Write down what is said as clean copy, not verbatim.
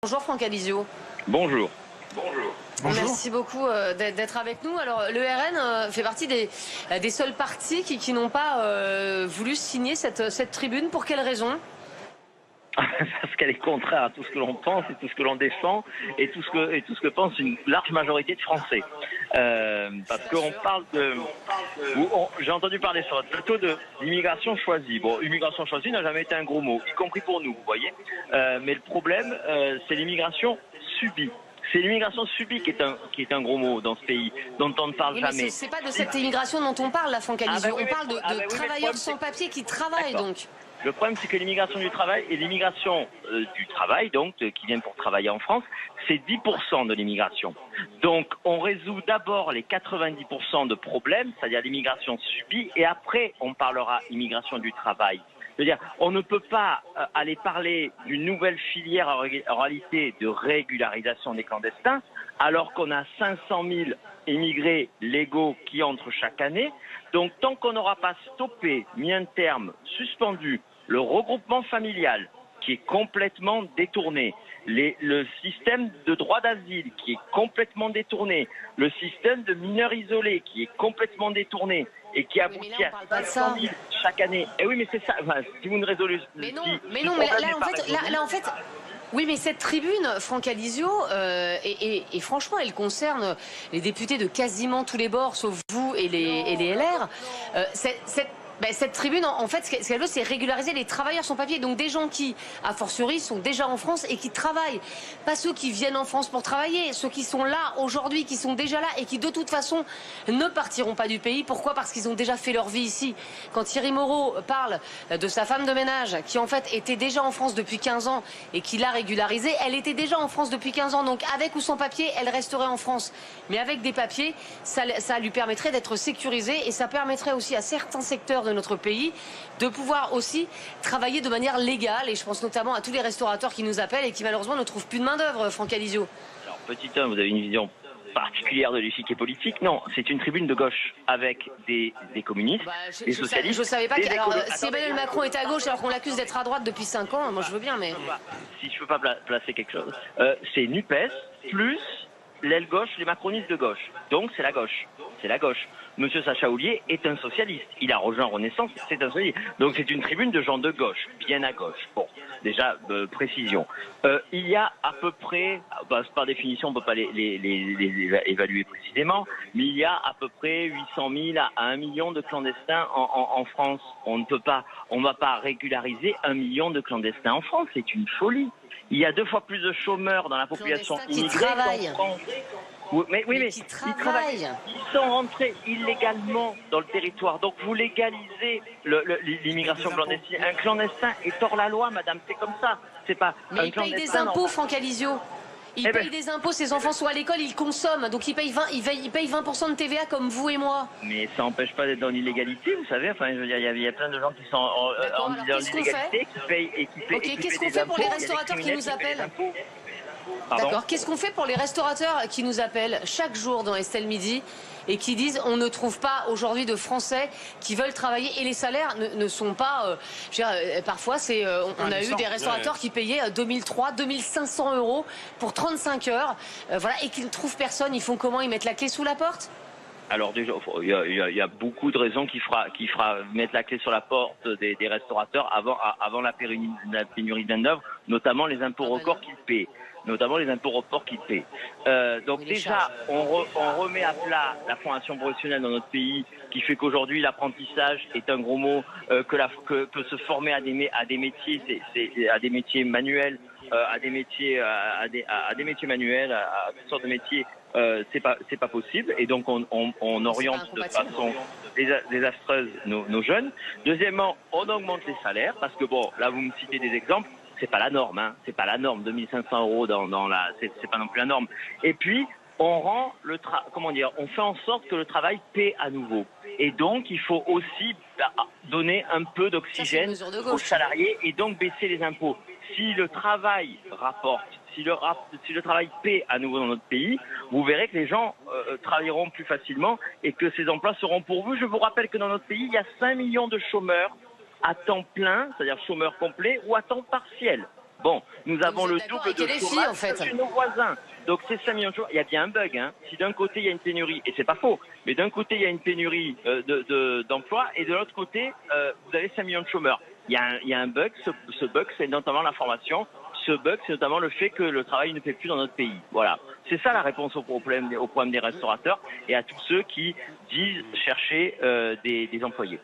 Bonjour Franck Alizio. Bonjour. Merci beaucoup d'être avec nous. Alors le RN fait partie des seuls partis qui n'ont pas voulu signer cette tribune. Pour quelle raison? Parce qu'elle est contraire à tout ce que l'on pense et tout ce que l'on défend et tout ce que pense une large majorité de Français. Parce qu'on parle de... J'ai entendu parler sur votre plateau de l'immigration choisie. Bon, immigration choisie n'a jamais été un gros mot, y compris pour nous, vous voyez. Mais le problème, c'est l'immigration subie. C'est l'immigration subie qui est un gros mot dans ce pays, dont on ne parle jamais. C'est pas de cette immigration dont on parle, là, Franck Alizio. On parle de travailleurs sans papier qui travaillent, donc. Le problème, c'est que l'immigration du travail et l'immigration du travail, donc, qui viennent pour travailler en France, c'est 10% de l'immigration. Donc, on résout d'abord les 90% de problèmes, c'est-à-dire l'immigration subie, et après, on parlera immigration du travail. C'est-à-dire, on ne peut pas aller parler d'une nouvelle filière en réalité de régularisation des clandestins, alors qu'on a 500 000 immigrés légaux qui entrent chaque année. Donc, tant qu'on n'aura pas stoppé, mis un terme, suspendu, le regroupement familial qui est complètement détourné, le système de droit d'asile qui est complètement détourné, le système de mineurs isolés qui est complètement détourné et qui aboutit à 500 000 chaque année. Et oui, mais c'est ça. Enfin, si vous ne résolvez pas... Mais là, en fait... Oui, mais cette tribune, Franck Alizio, et franchement, elle concerne les députés de quasiment tous les bords, sauf vous et les LR. Cette tribune, en fait, ce qu'elle veut, c'est régulariser les travailleurs sans papier. Donc des gens qui, a fortiori, sont déjà en France et qui travaillent. Pas ceux qui viennent en France pour travailler, ceux qui sont là aujourd'hui, qui sont déjà là et qui, de toute façon, ne partiront pas du pays. Pourquoi? Parce qu'ils ont déjà fait leur vie ici. Quand Thierry Moreau parle de sa femme de ménage, qui en fait était déjà en France depuis 15 ans et qui l'a régularisée, elle était déjà en France depuis 15 ans. Donc avec ou sans papier, elle resterait en France. Mais avec des papiers, ça lui permettrait d'être sécurisée et ça permettrait aussi à certains secteurs de notre pays de pouvoir aussi travailler de manière légale, et je pense notamment à tous les restaurateurs qui nous appellent et qui malheureusement ne trouvent plus de main d'œuvre, Franck Alizio. Alors petit 1, vous avez une vision particulière de l'échiquier politique. Non, c'est une tribune de gauche avec des communistes, des socialistes. Je savais pas que... Alors, si Emmanuel Macron est à gauche alors qu'on l'accuse d'être à droite depuis 5 ans, moi je veux bien, mais... Si je peux pas placer quelque chose, c'est NUPES plus l'aile gauche, les macronistes de gauche. Donc c'est la gauche. C'est la gauche. Monsieur Sacha Houlié est un socialiste. Il a rejoint Renaissance, c'est un socialiste. Donc c'est une tribune de gens de gauche, bien à gauche. Bon, déjà, précision. Il y a à peu près, par définition, on ne peut pas les évaluer précisément, mais il y a à peu près 800 000 à 1 million de clandestins en France. On ne va pas régulariser 1 million de clandestins en France. C'est une folie. Il y a 2 fois plus de chômeurs dans la population immigrée qu'en France. Mais ils travaillent. Ils sont rentrés illégalement dans le territoire. Donc vous légalisez l'immigration clandestine. Un clandestin est hors la loi, madame. C'est comme ça. C'est pas. Mais ils payent des impôts, Franck Alizio. Ils payent des impôts. Ses enfants sont à l'école, ils consomment. Donc ils payent 20% de TVA comme vous et moi. Mais ça n'empêche pas d'être dans l'illégalité, vous savez. Enfin, je veux dire, il y a plein de gens qui sont en illégalité, qui payent et qui payent. Ok, qu'est-ce qu'on fait pour les restaurateurs qui nous appellent? D'accord. Qu'est-ce qu'on fait pour les restaurateurs qui nous appellent chaque jour dans Estelle Midi et qui disent on ne trouve pas aujourd'hui de Français qui veulent travailler et les salaires ne sont pas... parfois, on a eu des restaurateurs qui payaient 2003, 2500 € pour 35 heures voilà, et qui ne trouvent personne. Ils font comment? Ils mettent la clé sous la porte? Alors déjà, il y a beaucoup de raisons qui fera mettre la clé sur la porte des restaurateurs avant la pénurie de main-d'œuvre, notamment les impôts records qu'ils paient. Donc déjà, on remet à plat la formation professionnelle dans notre pays, qui fait qu'aujourd'hui l'apprentissage est un gros mot, que se former à des métiers, à des métiers manuels, à des métiers manuels, à toutes sortes de métiers. C'est pas possible, et donc on oriente de façon désastreuse nos jeunes. Deuxièmement, on augmente les salaires, parce que bon, là vous me citez des exemples, c'est pas la norme, hein. C'est pas la norme. 2500 € c'est pas non plus la norme. Et puis on rend on fait en sorte que le travail paie à nouveau. Et donc il faut aussi donner un peu d'oxygène aux salariés et donc baisser les impôts. Si le travail rapporte, si le travail paie à nouveau dans notre pays, vous verrez que les gens travailleront plus facilement et que ces emplois seront pourvus. Je vous rappelle que dans notre pays, il y a 5 millions de chômeurs à temps plein, c'est-à-dire chômeurs complets, ou à temps partiel. Bon, nous avons vous le êtes d'accord double de avec LFI, chômage en fait. chez nos voisins. Donc c'est 5 millions de chômeurs. Il y a bien un bug. Hein. Si d'un côté il y a une pénurie, et c'est pas faux, mais d'un côté il y a une pénurie d'emplois et de l'autre côté vous avez 5 millions de chômeurs. Il y a un bug. Ce bug, c'est notamment la formation. Ce bug, c'est notamment le fait que le travail ne fait plus dans notre pays. Voilà. C'est ça la réponse au problème des restaurateurs et à tous ceux qui disent chercher des employés.